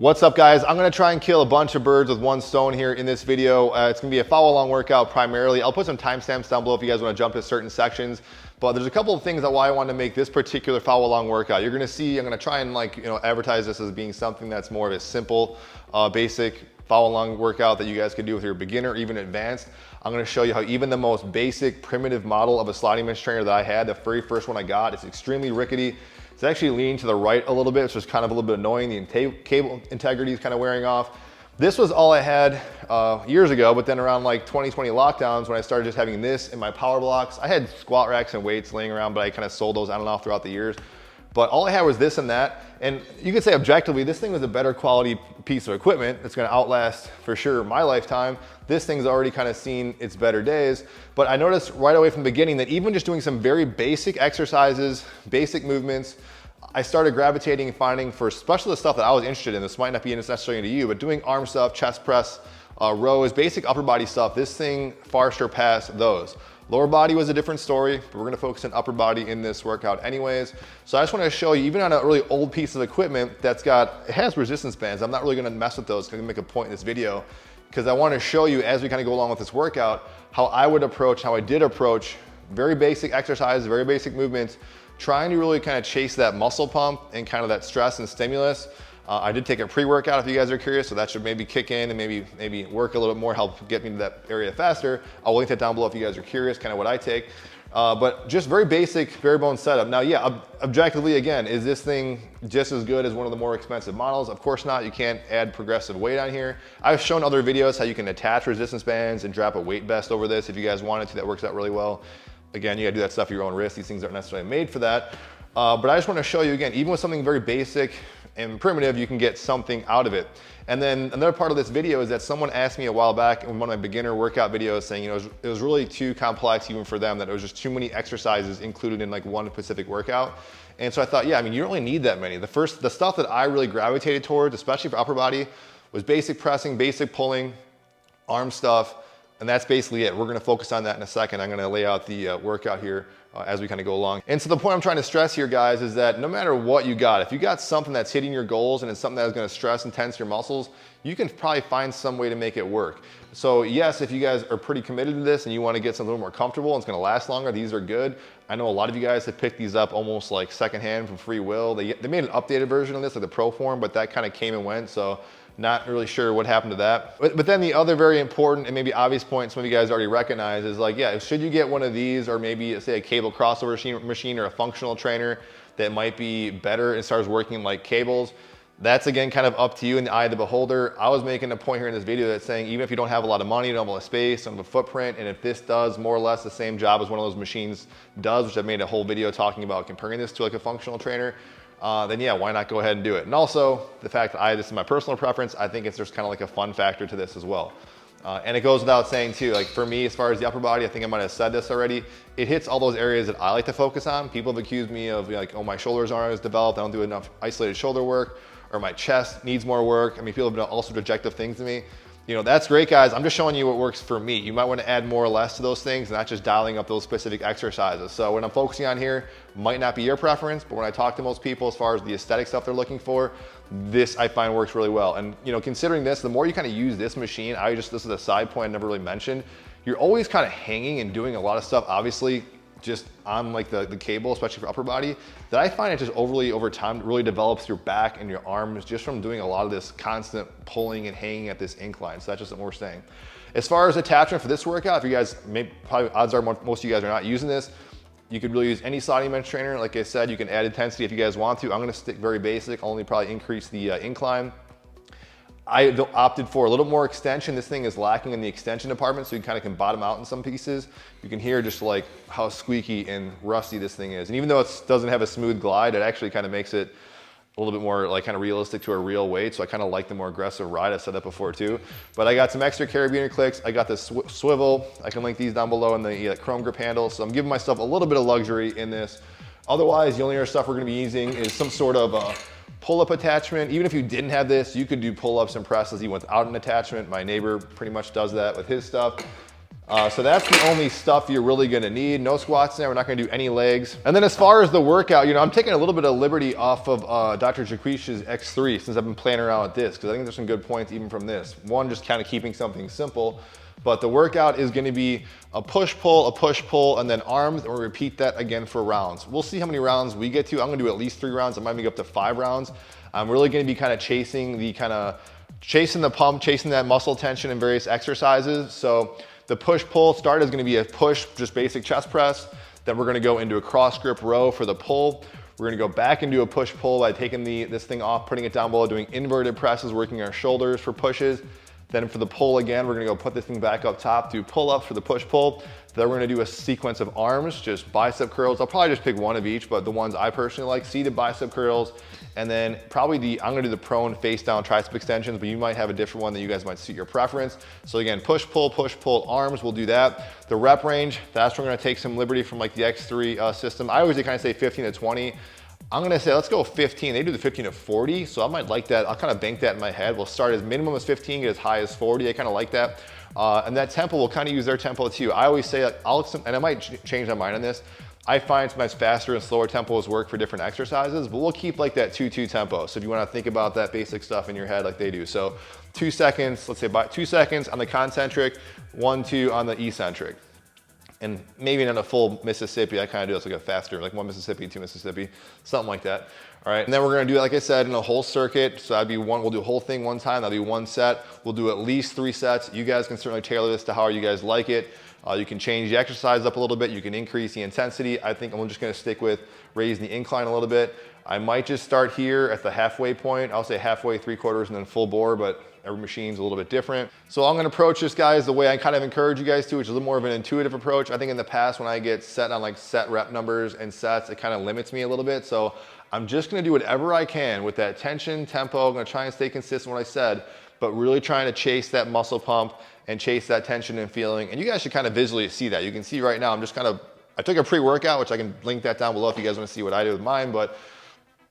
What's up, guys? I'm gonna try and kill a bunch of birds with one stone here in this video. It's gonna be a follow-along workout primarily. I'll put some timestamps down below if you guys wanna jump to certain sections. But there's a couple of things that why I wanted to make this particular follow-along workout. You're gonna see, I'm gonna try and advertise this as being something that's more of a simple, basic follow-along workout that you guys can do with your beginner or even advanced. I'm gonna show you how even the most basic, primitive model of a sliding bench trainer that I had, the very first one I got, it's extremely rickety. It's actually leaning to the right a little bit, which is kind of a little bit annoying. The cable integrity is kind of wearing off. This was all I had years ago, but then around like 2020 lockdowns, when I started just having this in my power blocks, I had squat racks and weights laying around, but I kind of sold those on and off throughout the years. But all I had was this and that. And you could say objectively, this thing was a better quality piece of equipment. It's gonna outlast for sure my lifetime. This thing's already kind of seen its better days. But I noticed right away from the beginning that even just doing some very basic exercises, basic movements, I started gravitating and finding for especially the stuff that I was interested in. This might not be necessarily to you, but doing arm stuff, chest press, rows, basic upper body stuff, this thing far surpassed those. Lower body was a different story, but we're gonna focus on upper body in this workout anyways. So I just wanna show you, even on a really old piece of equipment it has resistance bands. I'm not really gonna mess with those. I'm gonna make a point in this video because I wanna show you as we kind of go along with this workout, how I did approach very basic exercises, very basic movements, trying to really kind of chase that muscle pump and kind of that stress and stimulus. I did take a pre-workout if you guys are curious, so that should maybe kick in and maybe work a little bit more, help get me to that area faster. I'll link that down below if you guys are curious, kind of what I take. But just very basic, bare bones setup. Now, yeah, objectively, again, is this thing just as good as one of the more expensive models? Of course not. You can't add progressive weight on here. I've shown other videos how you can attach resistance bands and drop a weight vest over this if you guys wanted to. That works out really well. Again, you gotta do that stuff at your own risk. These things aren't necessarily made for that. But I just wanna show you again, even with something very basic and primitive, you can get something out of it. And then another part of this video is that someone asked me a while back in one of my beginner workout videos saying, it was really too complex even for them, that it was just too many exercises included in like one specific workout. And so I thought, yeah, I mean, you don't really need that many. The stuff that I really gravitated towards, especially for upper body, was basic pressing, basic pulling, arm stuff. And that's basically it. We're gonna focus on that in a second. I'm gonna lay out the workout here as we kind of go along. And so the point I'm trying to stress here, guys, is that no matter what you got, if you got something that's hitting your goals and it's something that's gonna stress and tense your muscles, you can probably find some way to make it work. So yes, if you guys are pretty committed to this and you wanna get something a little more comfortable and it's gonna last longer, these are good. I know a lot of you guys have picked these up almost like secondhand from free will. They made an updated version of this, like the Pro form, but that kind of came and went. So not really sure what happened to that. But then the other very important and maybe obvious point some of you guys already recognize is like, yeah, should you get one of these or maybe say a cable crossover machine or a functional trainer that might be better and starts working like cables, that's again kind of up to you in the eye of the beholder. I was making a point here in this video that's saying even if you don't have a lot of money, you don't have a lot of space, don't have a footprint, and if this does more or less the same job as one of those machines does, which I've made a whole video talking about comparing this to like a functional trainer, then yeah, why not go ahead and do it? And also the fact that this is my personal preference, I think there's kind of like a fun factor to this as well. And it goes without saying too, like for me, as far as the upper body, I think I might have said this already, it hits all those areas that I like to focus on. People have accused me of like, oh, my shoulders aren't as developed, I don't do enough isolated shoulder work, or my chest needs more work. I mean, people have done all sorts of objective things to me. That's great, guys. I'm just showing you what works for me. You might want to add more or less to those things, not just dialing up those specific exercises. So what I'm focusing on here might not be your preference, but when I talk to most people as far as the aesthetic stuff they're looking for, this I find works really well. And considering this, the more you kind of use this machine, this is a side point I never really mentioned, you're always kind of hanging and doing a lot of stuff, obviously, just on like the cable, especially for upper body, that I find it just over time really develops your back and your arms just from doing a lot of this constant pulling and hanging at this incline. So that's just what we're saying. As far as attachment for this workout, if you guys, probably odds are most of you guys are not using this, you could really use any sliding bench trainer. Like I said, you can add intensity if you guys want to. I'm gonna stick very basic, only probably increase the incline. I opted for a little more extension. This thing is lacking in the extension department, so you kind of can bottom out in some pieces. You can hear just like how squeaky and rusty this thing is. And even though it doesn't have a smooth glide, it actually kind of makes it a little bit more like kind of realistic to a real weight. So I kind of like the more aggressive ride. I've said that before too. But I got some extra carabiner clicks. I got this swivel. I can link these down below in the chrome grip handle. So I'm giving myself a little bit of luxury in this. Otherwise, the only other stuff we're gonna be using is some sort of pull-up attachment. Even if you didn't have this, you could do pull-ups and presses even without an attachment. My neighbor pretty much does that with his stuff. So that's the only stuff you're really gonna need. No squats in there, we're not gonna do any legs. And then as far as the workout, you know, I'm taking a little bit of liberty off of Dr. Jaquish's X3 since I've been playing around with this, because I think there's some good points even from this. One, just kind of keeping something simple, but the workout is gonna be a push-pull, and then arms, and we'll repeat that again for rounds. We'll see how many rounds we get to. I'm gonna do at least 3 rounds. I might make up to 5 rounds. I'm really gonna be kind of chasing the pump, chasing that muscle tension in various exercises. So the push-pull start is gonna be a push, just basic chest press. Then we're gonna go into a cross grip row for the pull. We're gonna go back and do a push-pull by taking this thing off, putting it down below, doing inverted presses, working our shoulders for pushes. Then for the pull again, we're gonna go put this thing back up top, do pull-ups for the push-pull. Then we're gonna do a sequence of arms, just bicep curls. I'll probably just pick one of each, but the ones I personally like, seated bicep curls. And then probably I'm gonna do the prone face down tricep extensions, but you might have a different one that you guys might suit your preference. So again, push, pull, arms, we'll do that. The rep range, that's where we're gonna take some liberty from like the X3 system. I always kind of say 15 to 20. I'm gonna say, let's go 15. They do the 15 to 40, so I might like that. I'll kind of bank that in my head. We'll start as minimum as 15, get as high as 40. I kind of like that. And that tempo, we'll kind of use their tempo too. I always say, and I might change my mind on this. I find sometimes faster and slower tempos work for different exercises, but we'll keep like that 2-2 tempo. So if you wanna think about that basic stuff in your head like they do. So 2 seconds, let's say about 2 seconds on the concentric, 1-2 on the eccentric. And maybe not a full Mississippi, I kind of do this like a faster, like 1 Mississippi, 2 Mississippi, something like that. All right, and then we're gonna do it, like I said, in a whole circuit. So that'd be we'll do a whole thing one time, that'll be 1 set. We'll do at least 3 sets. You guys can certainly tailor this to how you guys like it. You can change the exercise up a little bit. You can increase the intensity. I think I'm just gonna stick with raising the incline a little bit. I might just start here at the halfway point. I'll say halfway, 3/4, and then full bore, but every machine's a little bit different. So I'm gonna approach this, guys, the way I kind of encourage you guys to, which is a little more of an intuitive approach. I think in the past when I get set on like set rep numbers and sets, it kind of limits me a little bit. So I'm just gonna do whatever I can with that tension, tempo. I'm gonna try and stay consistent with what I said, but really trying to chase that muscle pump and chase that tension and feeling. And you guys should kind of visually see that. You can see right now, I took a pre-workout, which I can link that down below if you guys wanna see what I did with mine, but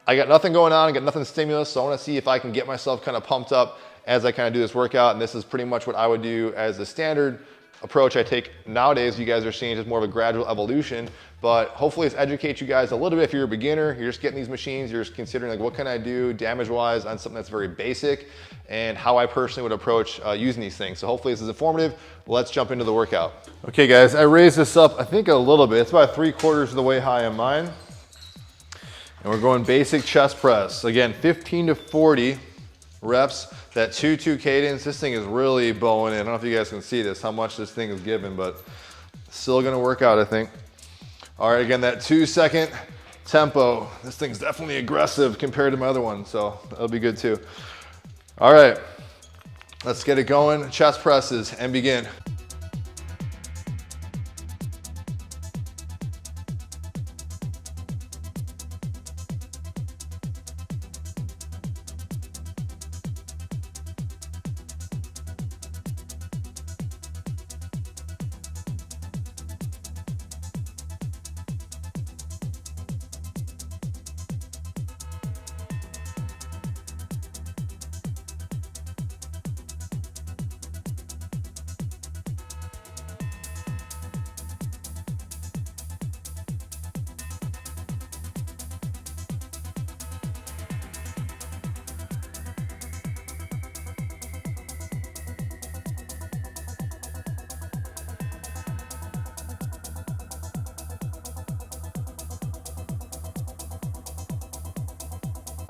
I got nothing going on, I got nothing stimulus, so I wanna see if I can get myself kind of pumped up as I kind of do this workout. And this is pretty much what I would do as the standard approach I take nowadays. You guys are seeing just more of a gradual evolution, but hopefully it's educate you guys a little bit. If you're a beginner, you're just getting these machines, you're just considering like, what can I do damage-wise on something that's very basic, and how I personally would approach using these things. So hopefully this is informative. Let's jump into the workout. Okay guys, I raised this up, I think a little bit. It's about 3/4 of the way high on mine. And we're going basic chest press. Again, 15 to 40 reps, that 2-2 cadence. This thing is really bowing in. I don't know if you guys can see this, how much this thing is giving, but still gonna work out, I think. All right, again, that 2-second tempo. This thing's definitely aggressive compared to my other one, so that'll be good too. All right, let's get it going. Chest presses and begin.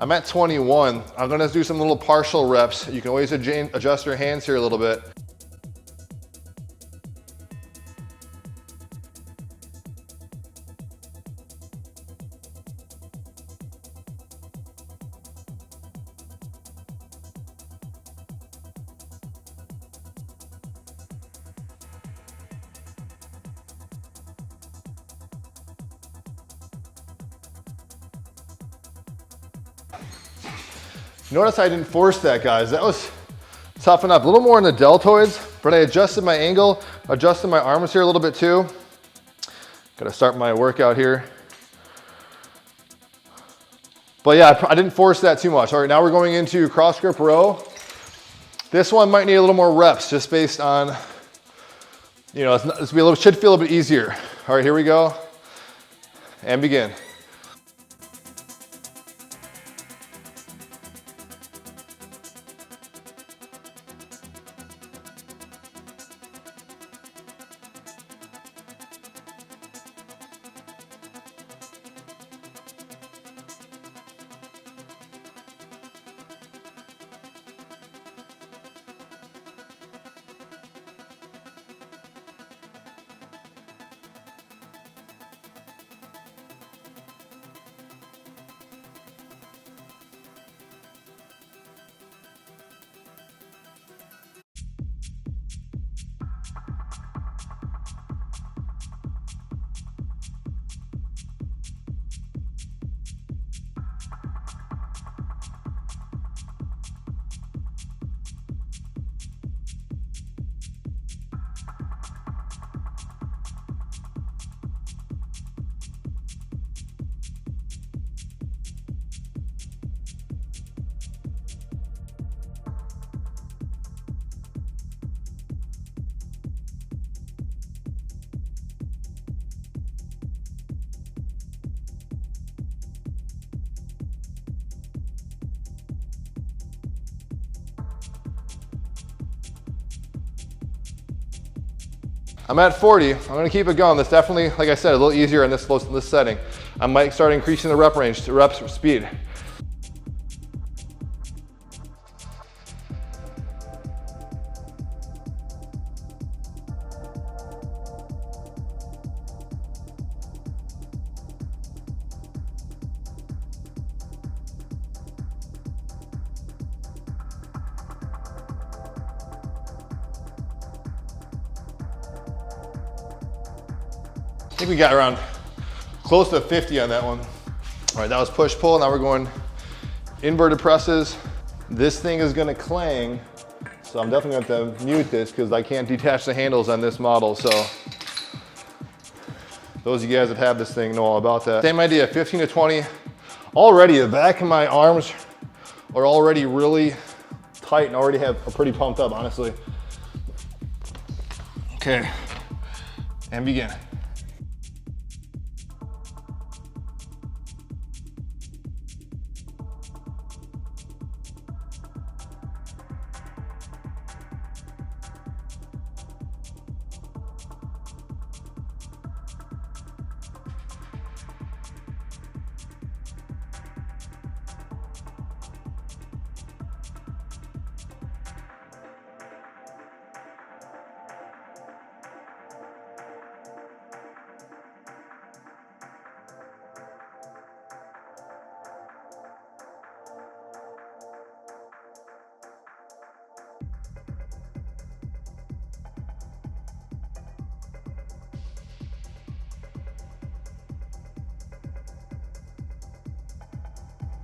I'm at 21. I'm gonna do some little partial reps. You can always adjust your hands here a little bit. Notice I didn't force that, guys. That was tough enough. A little more in the deltoids, but I adjusted my angle, adjusted my arms here a little bit too. Gotta start my workout here. But yeah, I didn't force that too much. All right, now we're going into cross grip row. This one might need a little more reps just based on You know, should feel a bit easier. All right, here we go. And begin. I'm at 40. I'm gonna keep it going. That's definitely, like I said, a little easier in this setting. I might start increasing the rep range, the reps speed. I think we got around close to 50 on that one. All right, that was push-pull. Now we're going inverted presses. This thing is gonna clang, so I'm definitely gonna have to mute this because I can't detach the handles on this model. So those of you guys that have this thing know all about that. Same idea, 15 to 20. Already the back of my arms are already really tight and already have pretty pumped up, honestly. Okay, and begin.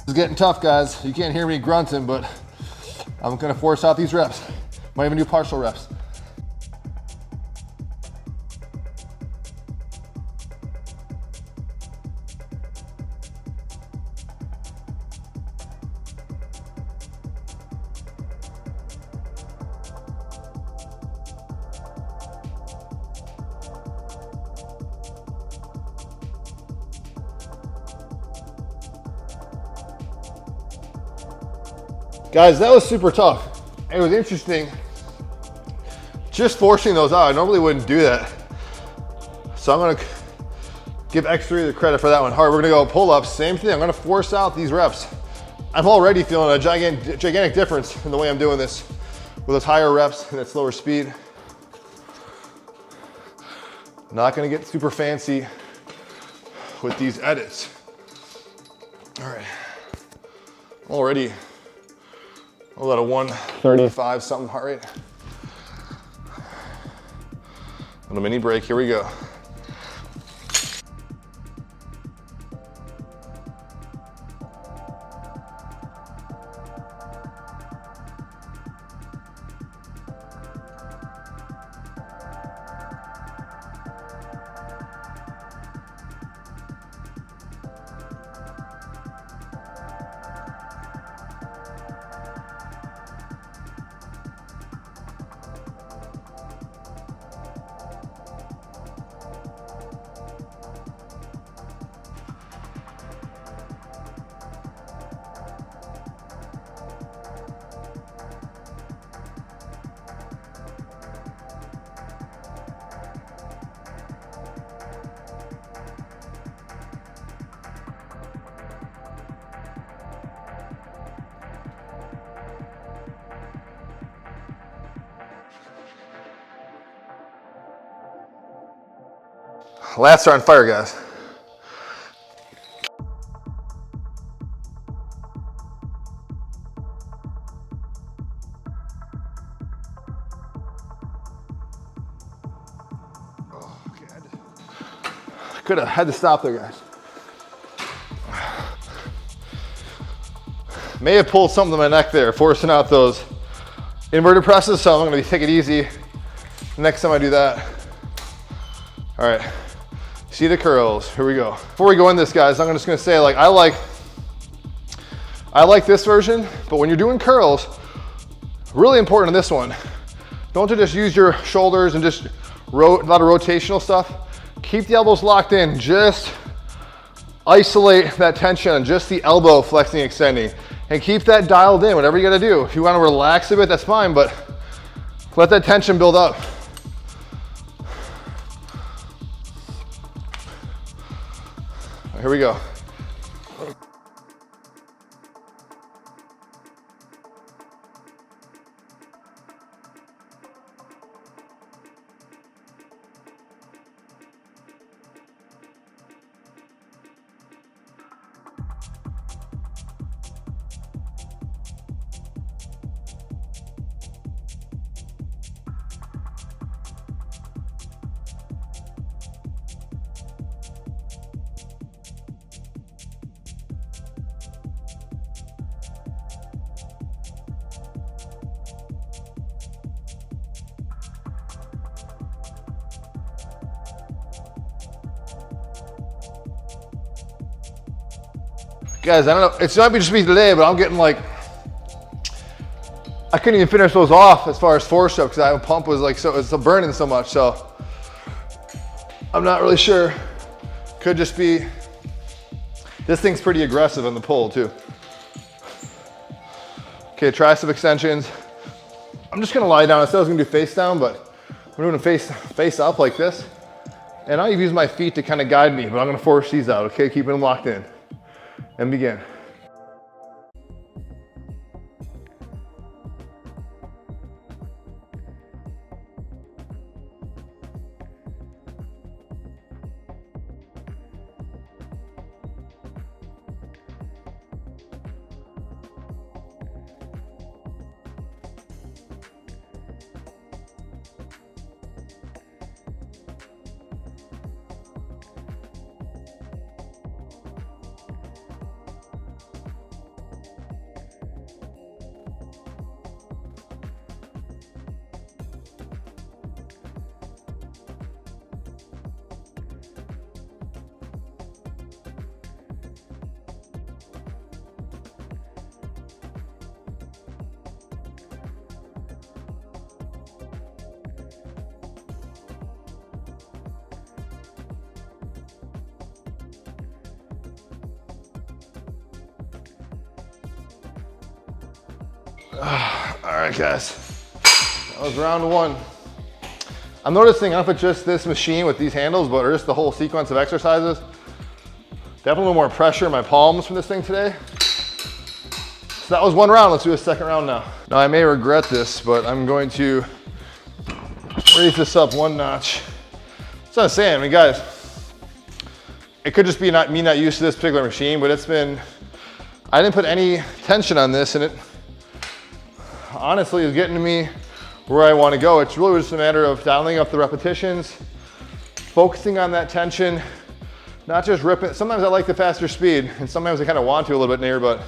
It's getting tough, guys. You can't hear me grunting, but I'm gonna force out these reps. Might even do partial reps. Guys, that was super tough. It was interesting just forcing those out. I normally wouldn't do that. So I'm gonna give X3 the credit for that one. All right, we're gonna go pull-ups, same thing. I'm gonna force out these reps. I'm already feeling a gigantic difference in the way I'm doing this with those higher reps and that slower speed. Not gonna get super fancy with these edits. All right, already a little 135 something heart rate. Little mini break, here we go. Lats are on fire, guys. Could have had to stop there, guys. May have pulled something to my neck there, forcing out those inverted presses, so I'm gonna take it easy next time I do that. All right, seated curls, here we go. Before we go in this, guys, I'm just gonna say, like, I like this version, but when you're doing curls, really important in this one, don't just use your shoulders and just a lot of rotational stuff. Keep the elbows locked in, just isolate that tension on just the elbow flexing, extending, and keep that dialed in, whatever you gotta do. If you wanna relax a bit, that's fine, but let that tension build up. Here we go. Guys, I don't know, it's not just me today, but I'm getting like, I couldn't even finish those off as far as force up because that pump was like, so it's burning so much. So I'm not really sure. Could just be, this thing's pretty aggressive on the pull too. Okay, tricep extensions. I'm just gonna lie down. I said I was gonna do face down, but I'm doing a face up like this. And I'll use my feet to kind of guide me, but I'm gonna force these out, okay? Keeping them locked in. And begin. All right, guys, that was round one. I'm noticing, I don't know if it's just this machine with these handles, but just the whole sequence of exercises. Definitely a little more pressure in my palms from this thing today. So that was one round. Let's do a second round now. Now I may regret this, but I'm going to raise this up one notch. That's what I'm saying. I mean, guys, it could just be me not used to this particular machine, but it's been, I didn't put any tension on this, and it honestly is getting to me where I want to go. It's really just a matter of dialing up the repetitions, focusing on that tension, not just ripping. Sometimes I like the faster speed, and sometimes I kind of want to a little bit near, but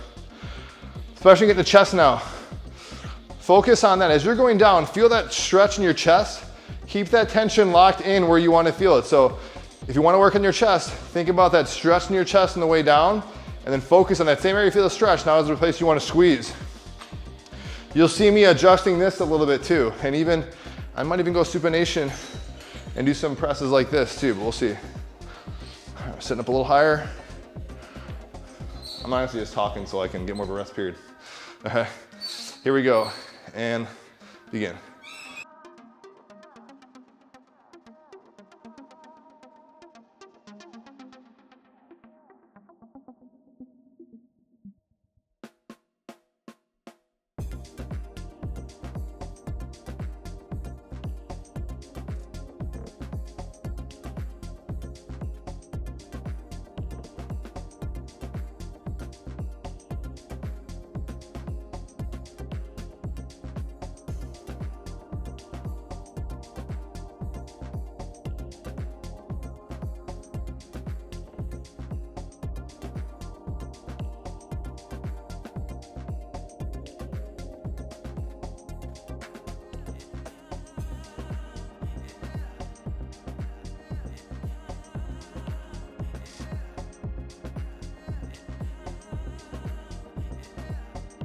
especially getting the chest now. Focus on that. As you're going down, feel that stretch in your chest. Keep that tension locked in where you want to feel it. So if you want to work on your chest, think about that stretch in your chest on the way down, and then focus on that same area you feel the stretch. Now is the place you want to squeeze. You'll see me adjusting this a little bit too. And even, I might even go supination and do some presses like this too, but we'll see. All right, sitting up a little higher. I'm honestly just talking so I can get more of a rest period. Okay, here we go, and begin.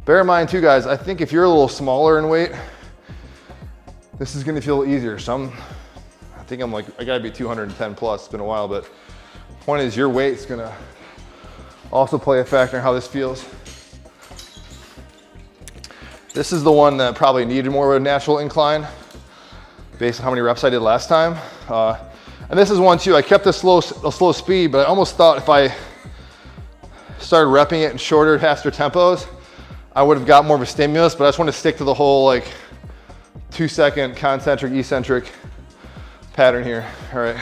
Bear in mind too, guys, I think if you're a little smaller in weight, this is gonna feel easier. I think I'm like, I gotta be 210 plus, it's been a while, but point is your weight's gonna also play a factor in how this feels. This is the one that probably needed more of a natural incline based on how many reps I did last time. And this is one too, I kept a slow speed, but I almost thought if I started repping it in shorter, faster tempos, I would have got more of a stimulus, but I just want to stick to the whole like 2-second concentric, eccentric pattern here, all right?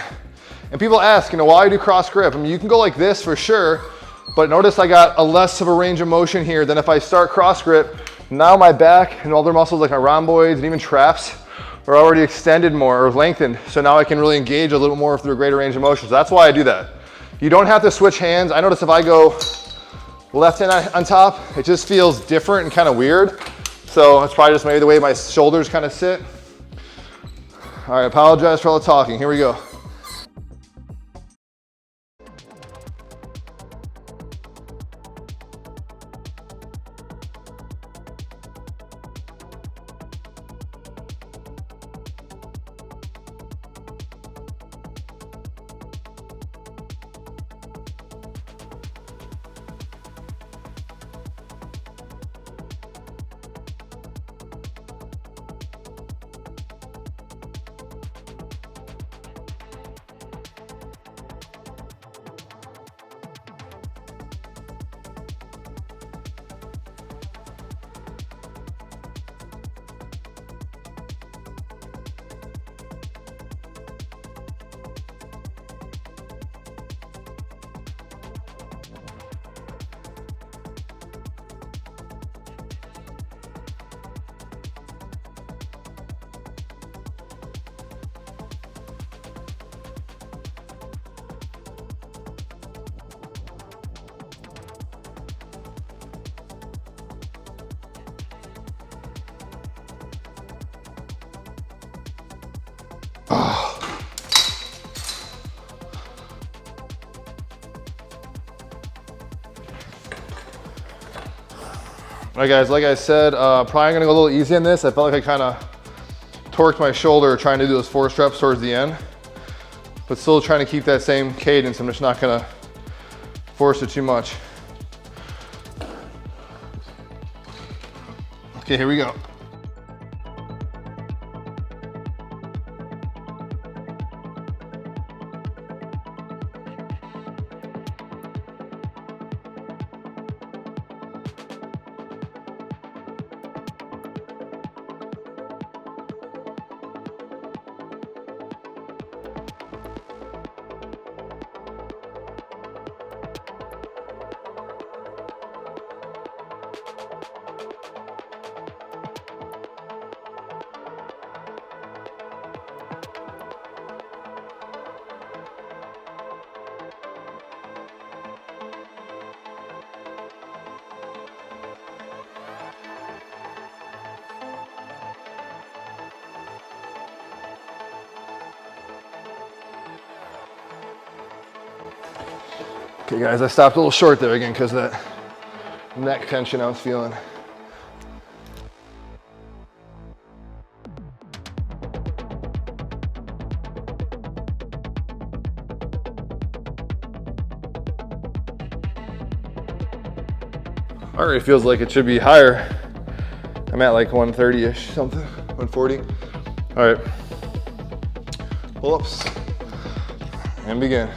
And people ask, why do cross grip? I mean, you can go like this for sure, but notice I got a less of a range of motion here than if I start cross grip. Now my back and other muscles like my rhomboids and even traps are already extended more or lengthened. So now I can really engage a little more through a greater range of motion. So that's why I do that. You don't have to switch hands. I notice if I go left hand on top, it just feels different and kind of weird. So it's probably just maybe the way my shoulders kind of sit. All right, apologize for all the talking. Here we go. All right guys, like I said, probably gonna go a little easy on this. I felt like I kind of torqued my shoulder trying to do those 4 reps towards the end, but still trying to keep that same cadence. I'm just not gonna force it too much. Okay, here we go. Okay guys, I stopped a little short there again because of that neck tension I was feeling. Already feels like it should be higher. I'm at like 130-ish, something, 140. All right, pull-ups, and begin.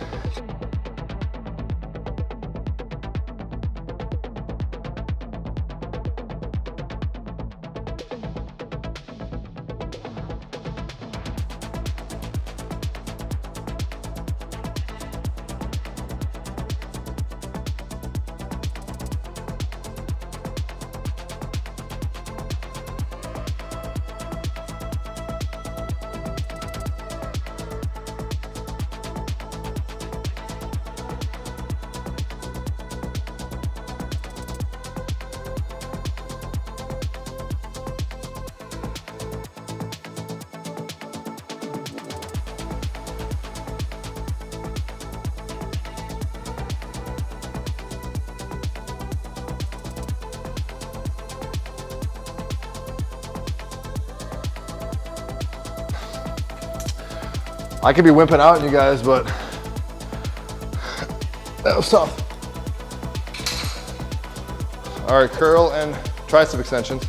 I could be wimping out on you guys, but that was tough. All right, curl and tricep extensions.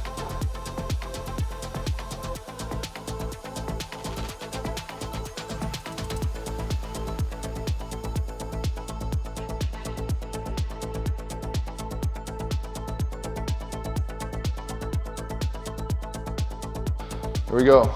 Here we go.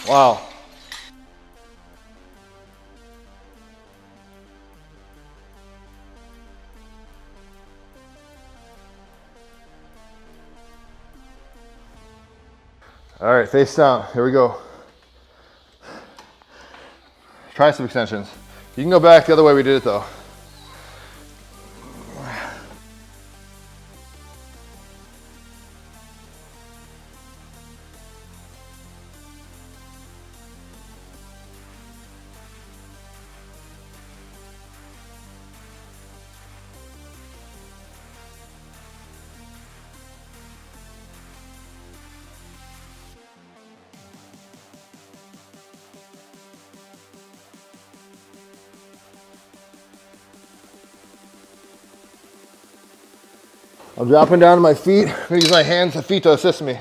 Wow. All right, face down. Here we go. Tricep extensions. You can go back the other way we did it though. I'm dropping down to my feet. I'm gonna use my hands and feet to assist me.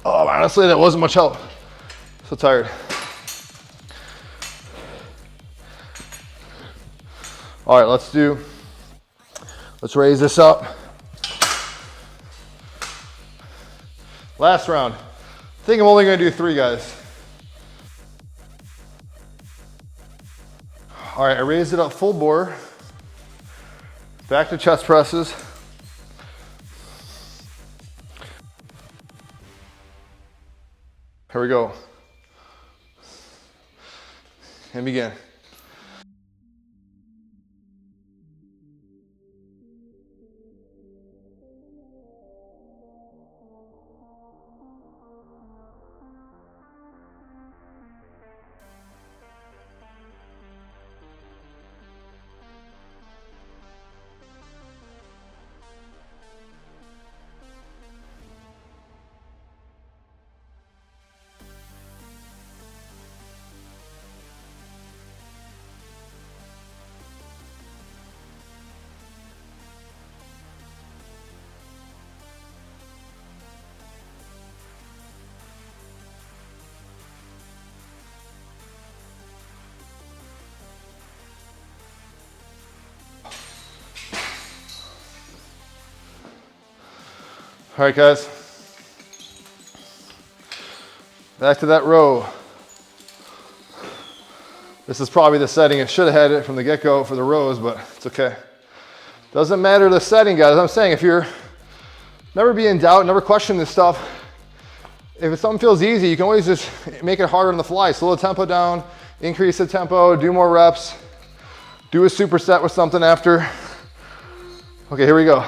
Oh, honestly, that wasn't much help. So tired. All right, let's raise this up. Last round. I think I'm only gonna do 3, guys. All right, I raised it up full bore. Back to chest presses. Here we go. And begin. All right, guys. Back to that row. This is probably the setting. It should have had it from the get-go for the rows, but it's okay. Doesn't matter the setting, guys. I'm saying if you're never be in doubt, never question this stuff. If something feels easy, you can always just make it harder on the fly. Slow the tempo down, increase the tempo, do more reps, do a superset with something after. Okay, here we go.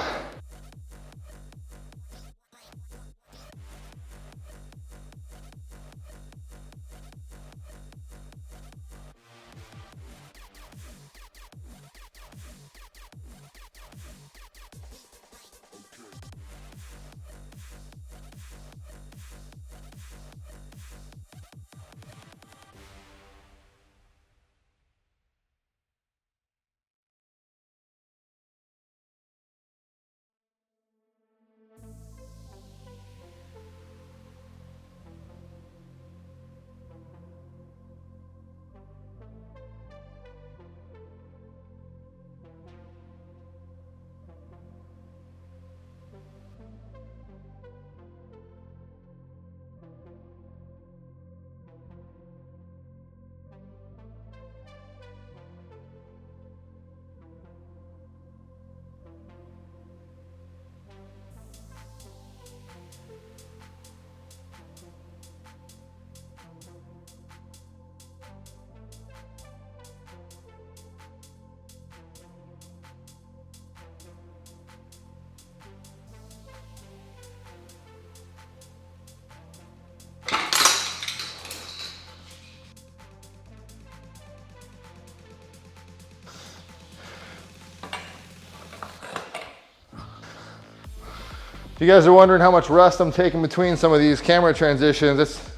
If you guys are wondering how much rest I'm taking between some of these camera transitions, it's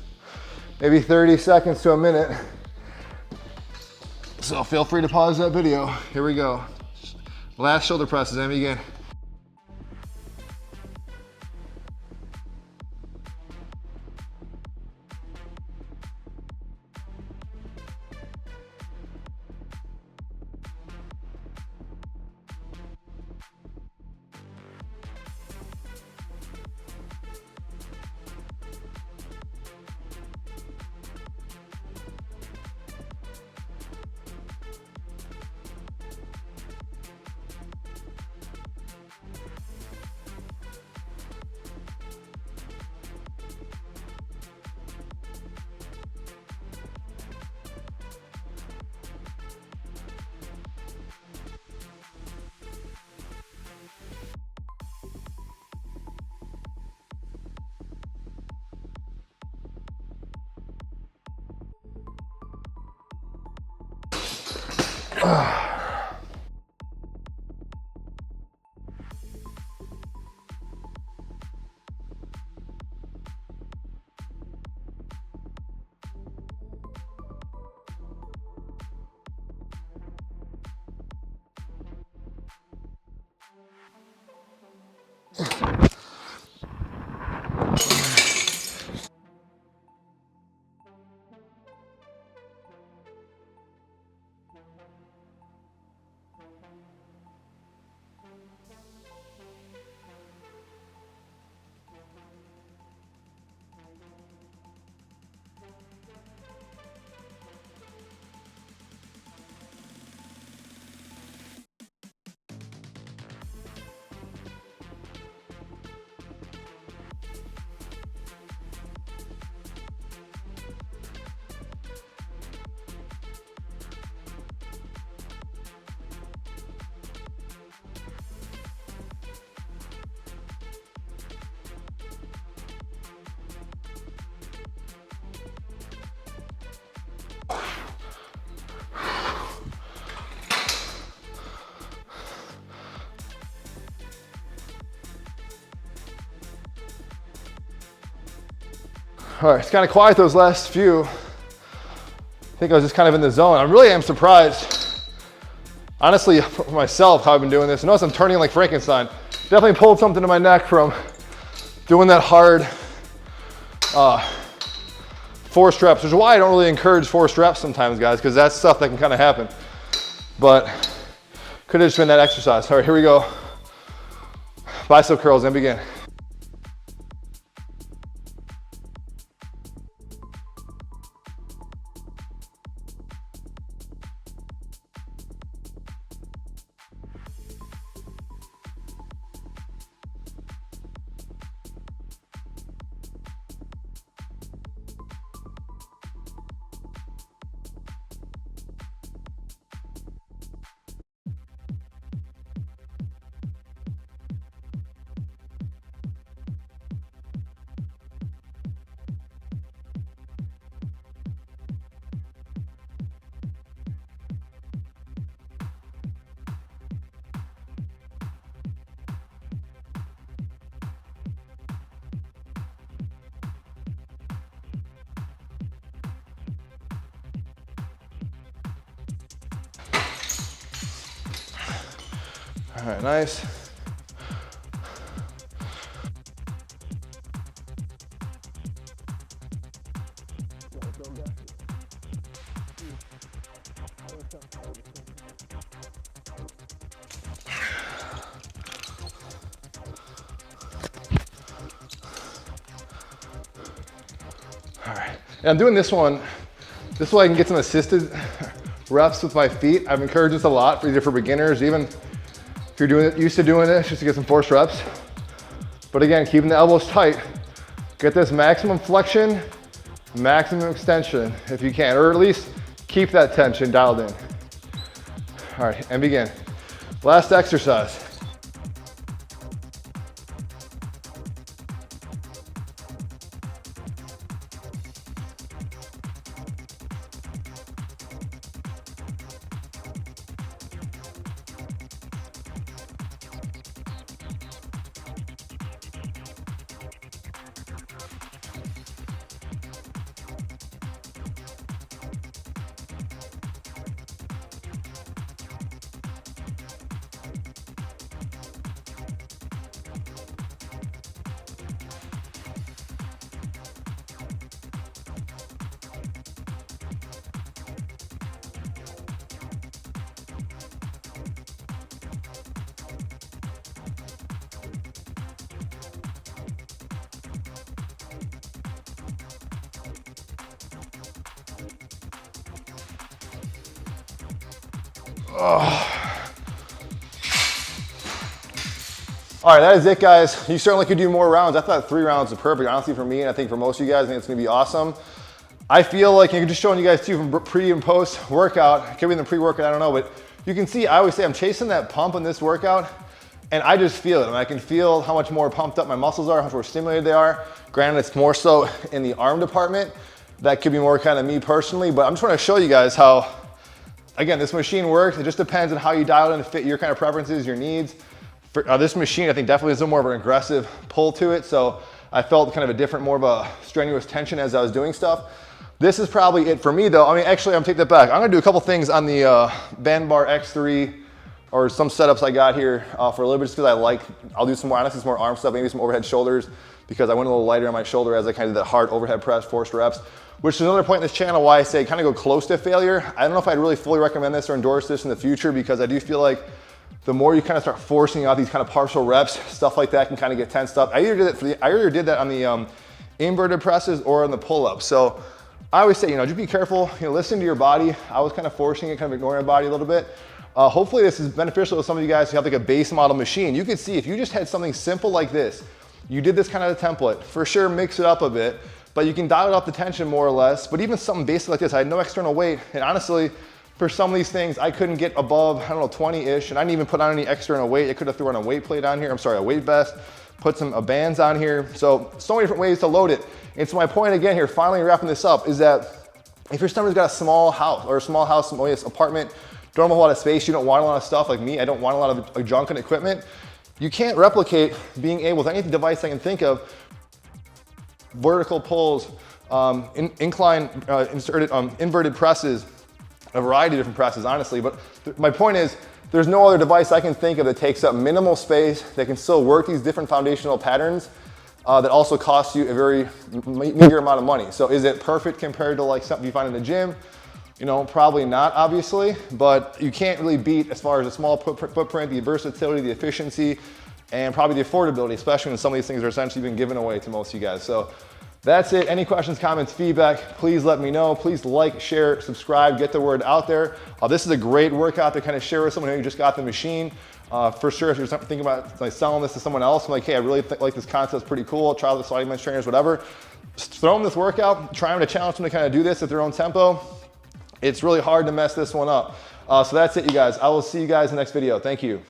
maybe 30 seconds to a minute. So feel free to pause that video. Here we go. Last shoulder presses, and begin. All right, it's kind of quiet those last few. I think I was just kind of in the zone. I really am surprised, honestly, for myself, how I've been doing this. Notice I'm turning like Frankenstein. Definitely pulled something to my neck from doing that hard forced reps, which is why I don't really encourage forced reps sometimes, guys, because that's stuff that can kind of happen. But could have just been that exercise. All right, here we go. Bicep curls, and begin. All right, nice. All right, and I'm doing this one. This way I can get some assisted reps with my feet. I've encouraged this a lot for either for beginners, even if you're doing it, used to doing this, just to get some forced reps. But again, keeping the elbows tight. Get this maximum flexion, maximum extension if you can, or at least keep that tension dialed in. All right, and begin. Last exercise. All right, that is it, guys. You certainly could do more rounds. I thought 3 rounds was perfect, honestly, for me, and I think for most of you guys, I think it's gonna be awesome. I feel like, just showing you guys too from pre and post workout, it could be in the pre-workout, I don't know, but you can see, I always say I'm chasing that pump in this workout, and I just feel it. And I can feel how much more pumped up my muscles are, how much more stimulated they are. Granted, it's more so in the arm department. That could be more kind of me personally, but I'm just trying to show you guys how, again, this machine works. It just depends on how you dial it in to fit your kind of preferences, your needs. For, this machine, I think definitely has a more of an aggressive pull to it. So I felt kind of a different, more of a strenuous tension as I was doing stuff. This is probably it for me though. I mean, actually, I'm taking that back. I'm gonna do a couple things on the band bar X3 or some setups I got here for a little bit just because I'll do some more, honestly, some more arm stuff, maybe some overhead shoulders because I went a little lighter on my shoulder as I kind of did that hard overhead press, forced reps, which is another point in this channel why I say kind of go close to failure. I don't know if I'd really fully recommend this or endorse this in the future because I do feel like the more you kind of start forcing out these kind of partial reps, stuff like that can kind of get tensed up. I either did that on the inverted presses or on the pull-ups. So I always say, just be careful, listen to your body. I was kind of forcing it, kind of ignoring my body a little bit. Hopefully this is beneficial to some of you guys who have like a base model machine. You could see if you just had something simple like this, you did this kind of a template, for sure mix it up a bit, but you can dial up the tension more or less. But even something basic like this, I had no external weight, and honestly, for some of these things, I couldn't get above, 20-ish, and I didn't even put on any external weight. I could have thrown a weight plate on here, a weight vest, put some bands on here. So many different ways to load it. And so my point again here, finally wrapping this up, is that if you're somebody's got a small house, apartment, don't have a whole lot of space, you don't want a lot of stuff like me, I don't want a lot of junk and equipment, you can't replicate being able, with any device I can think of, vertical pulls, inverted presses, a variety of different presses, honestly. But my point is, there's no other device I can think of that takes up minimal space, that can still work these different foundational patterns, that also costs you a very meager amount of money. So is it perfect compared to like something you find in the gym? Probably not, obviously, but you can't really beat as far as the small footprint, the versatility, the efficiency, and probably the affordability, especially when some of these things are essentially being given away to most of you guys. So that's it. Any questions, comments, feedback, please let me know. Please like, share, subscribe, get the word out there. This is a great workout to kind of share with someone who just got the machine. For sure, if you're thinking about like selling this to someone else, I'm like, hey, I really like this concept, it's pretty cool. Try the Sliding Bench trainers, whatever. Just throw them this workout, try them to challenge them to kind of do this at their own tempo. It's really hard to mess this one up. So that's it, you guys. I will see you guys in the next video. Thank you.